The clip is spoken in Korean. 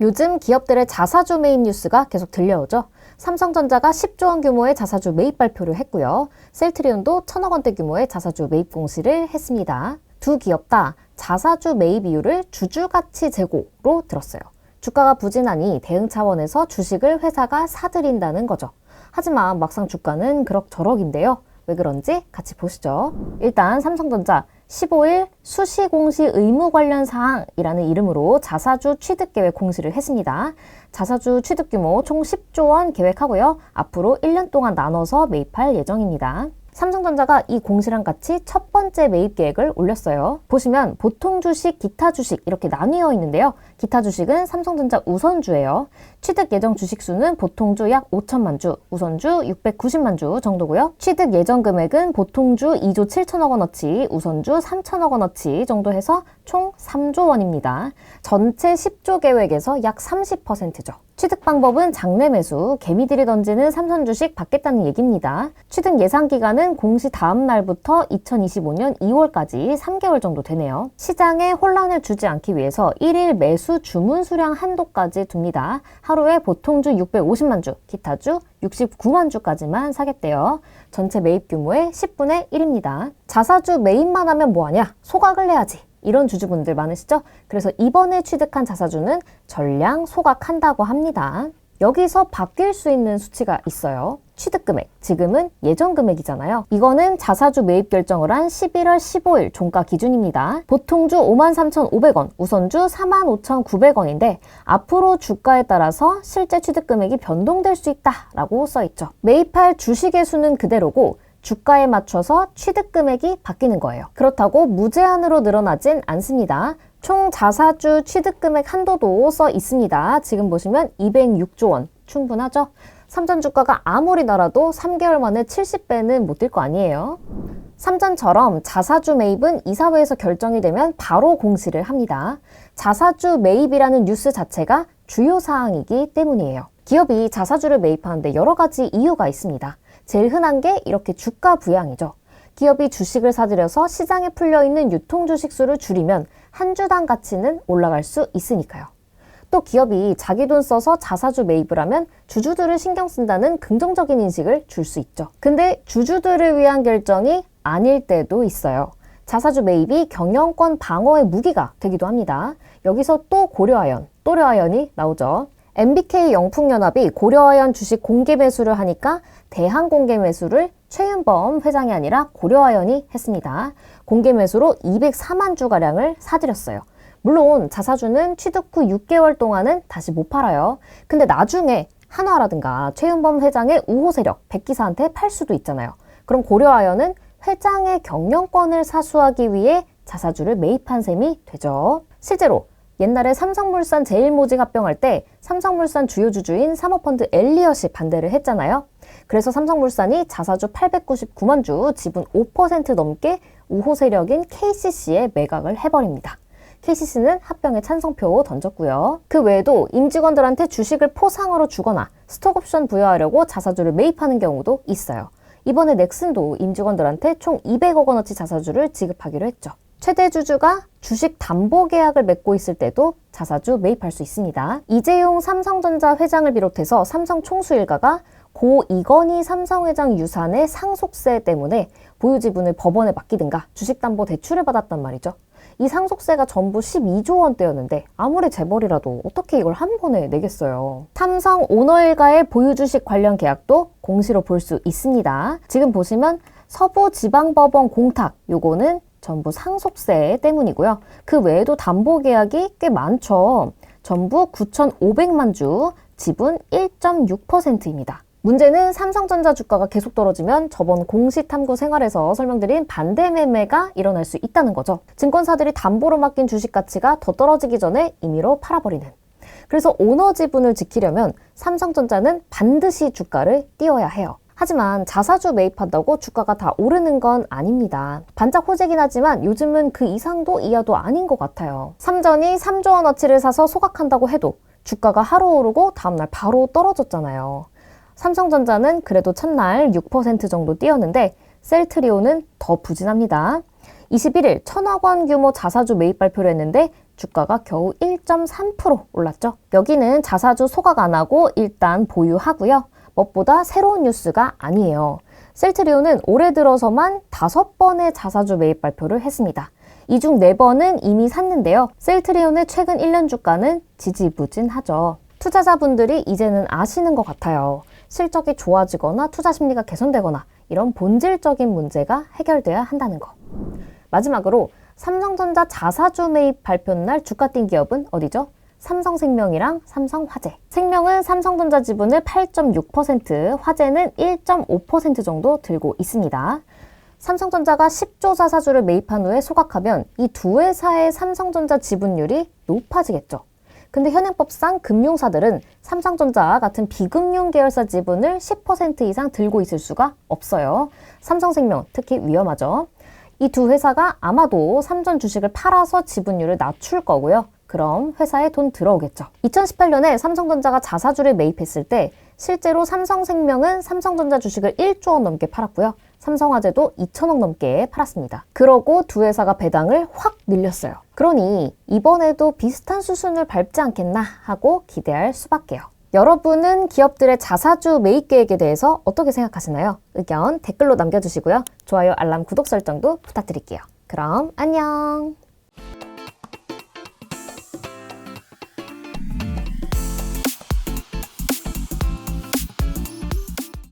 요즘 기업들의 자사주 매입 뉴스가 계속 들려오죠. 삼성전자가 10조 원 규모의 자사주 매입 발표를 했고요. 셀트리온도 1,000억 원대 규모의 자사주 매입 공시를 했습니다. 두 기업 다 자사주 매입 이유를 주주가치 제고로 들었어요. 주가가 부진하니 대응 차원에서 주식을 회사가 사들인다는 거죠. 하지만 막상 주가는 그럭저럭인데요. 왜 그런지 같이 보시죠. 일단 삼성전자 15일 수시 공시 의무 관련 사항이라는 이름으로 자사주 취득 계획 공시를 했습니다. 자사주 취득 규모 총 10조 원 계획하고요. 앞으로 1년 동안 나눠서 매입할 예정입니다. 삼성전자가 이 공시랑 같이 첫 번째 매입 계획을 올렸어요. 보시면 보통 주식, 기타 주식 이렇게 나뉘어 있는데요. 기타 주식은 삼성전자 우선주예요. 취득 예정 주식 수는 보통주 약 5천만 주, 우선주 690만 주 정도고요. 취득 예정 금액은 보통주 2조 7천억 원어치, 우선주 3천억 원어치 정도 해서 총 3조 원입니다. 전체 10조 계획에서 약 30%죠. 취득 방법은 장내 매수, 개미들이 던지는 삼선 주식 받겠다는 얘기입니다. 취득 예상 기간은 공시 다음 날부터 2025년 2월까지 3개월 정도 되네요. 시장에 혼란을 주지 않기 위해서 1일 매수 주문 수량 한도까지 둡니다. 하루에 보통주 650만 주, 기타주 69만 주까지만 사겠대요. 전체 매입 규모의 10분의 1입니다. 자사주 매입만 하면 뭐하냐? 소각을 내야지. 이런 주주분들 많으시죠? 그래서 이번에 취득한 자사주는 전량 소각한다고 합니다. 여기서 바뀔 수 있는 수치가 있어요. 취득 금액, 지금은 예정 금액이잖아요. 이거는 자사주 매입 결정을 한 11월 15일 종가 기준입니다. 보통주 53,500원, 우선주 45,900원인데 앞으로 주가에 따라서 실제 취득 금액이 변동될 수 있다라고 써있죠. 매입할 주식의 수는 그대로고 주가에 맞춰서 취득 금액이 바뀌는 거예요. 그렇다고 무제한으로 늘어나진 않습니다. 총 자사주 취득 금액 한도도 써 있습니다. 지금 보시면 206조 원 충분하죠? 삼전 주가가 아무리 날아도 3개월 만에 70배는 못 뛸 거 아니에요. 삼전처럼 자사주 매입은 이사회에서 결정이 되면 바로 공시를 합니다. 자사주 매입이라는 뉴스 자체가 주요 사항이기 때문이에요. 기업이 자사주를 매입하는데 여러 가지 이유가 있습니다. 제일 흔한 게 이렇게 주가 부양이죠. 기업이 주식을 사들여서 시장에 풀려있는 유통주식 수를 줄이면 한 주당 가치는 올라갈 수 있으니까요. 또 기업이 자기 돈 써서 자사주 매입을 하면 주주들을 신경 쓴다는 긍정적인 인식을 줄 수 있죠. 근데 주주들을 위한 결정이 아닐 때도 있어요. 자사주 매입이 경영권 방어의 무기가 되기도 합니다. 여기서 또 또래아연이 나오죠. MBK 영풍연합이 고려아연 주식 공개 매수를 하니까 대항 공개 매수를 최윤범 회장이 아니라 고려아연이 했습니다. 공개 매수로 204만 주가량을 사들였어요. 물론 자사주는 취득 후 6개월 동안은 다시 못 팔아요. 근데 나중에 한화라든가 최윤범 회장의 우호 세력, 백기사한테 팔 수도 있잖아요. 그럼 고려아연은 회장의 경영권을 사수하기 위해 자사주를 매입한 셈이 되죠. 실제로 옛날에 삼성물산 제일모직 합병할 때 삼성물산 주요 주주인 사모펀드 엘리엇이 반대를 했잖아요. 그래서 삼성물산이 자사주 899만 주, 지분 5% 넘게 우호 세력인 KCC에 매각을 해버립니다. KCC는 합병에 찬성표 던졌고요. 그 외에도 임직원들한테 주식을 포상으로 주거나 스톡옵션 부여하려고 자사주를 매입하는 경우도 있어요. 이번에 넥슨도 임직원들한테 총 200억 원어치 자사주를 지급하기로 했죠. 최대 주주가 주식 담보 계약을 맺고 있을 때도 자사주 매입할 수 있습니다. 이재용 삼성전자 회장을 비롯해서 삼성 총수 일가가 고 이건희 삼성회장 유산의 상속세 때문에 보유 지분을 법원에 맡기든가 주식담보대출을 받았단 말이죠. 이 상속세가 전부 12조 원대였는데 아무리 재벌이라도 어떻게 이걸 한 번에 내겠어요. 삼성 오너일가의 보유 주식 관련 계약도 공시로 볼 수 있습니다. 지금 보시면 서부지방법원 공탁, 요거는 전부 상속세 때문이고요. 그 외에도 담보 계약이 꽤 많죠. 전부 9,500만 주, 지분 1.6%입니다. 문제는 삼성전자 주가가 계속 떨어지면 저번 공시 탐구 생활에서 설명드린 반대 매매가 일어날 수 있다는 거죠. 증권사들이 담보로 맡긴 주식 가치가 더 떨어지기 전에 임의로 팔아버리는. 그래서 오너 지분을 지키려면 삼성전자는 반드시 주가를 띄워야 해요. 하지만 자사주 매입한다고 주가가 다 오르는 건 아닙니다. 반짝 호재긴 하지만 요즘은 그 이상도 이하도 아닌 것 같아요. 삼전이 3조 원어치를 사서 소각한다고 해도 주가가 하루 오르고 다음날 바로 떨어졌잖아요. 삼성전자는 그래도 첫날 6% 정도 뛰었는데 셀트리온은 더 부진합니다. 21일 1,000억 원 규모 자사주 매입 발표를 했는데 주가가 겨우 1.3% 올랐죠. 여기는 자사주 소각 안 하고 일단 보유하고요. 무엇보다 새로운 뉴스가 아니에요. 셀트리온은 올해 들어서만 5번의 자사주 매입 발표를 했습니다. 이 중 4번은 이미 샀는데요. 셀트리온의 최근 1년 주가는 지지부진하죠. 투자자분들이 이제는 아시는 것 같아요. 실적이 좋아지거나 투자 심리가 개선되거나 이런 본질적인 문제가 해결돼야 한다는 거. 마지막으로 삼성전자 자사주 매입 발표 날 주가 뛴 기업은 어디죠? 삼성생명이랑 삼성화재. 생명은 삼성전자 지분을 8.6%, 화재는 1.5% 정도 들고 있습니다. 삼성전자가 10조 자사주를 매입한 후에 소각하면 이 두 회사의 삼성전자 지분율이 높아지겠죠. 근데 현행법상 금융사들은 삼성전자 같은 비금융 계열사 지분을 10% 이상 들고 있을 수가 없어요. 삼성생명 특히 위험하죠. 이 두 회사가 아마도 삼전 주식을 팔아서 지분율을 낮출 거고요. 그럼 회사에 돈 들어오겠죠. 2018년에 삼성전자가 자사주를 매입했을 때 실제로 삼성생명은 삼성전자 주식을 1조 원 넘게 팔았고요. 삼성화재도 2천억 넘게 팔았습니다. 그러고 두 회사가 배당을 확 늘렸어요. 그러니 이번에도 비슷한 수순을 밟지 않겠나 하고 기대할 수밖에요. 여러분은 기업들의 자사주 매입 계획에 대해서 어떻게 생각하시나요? 의견 댓글로 남겨주시고요. 좋아요, 알람, 구독 설정도 부탁드릴게요. 그럼 안녕!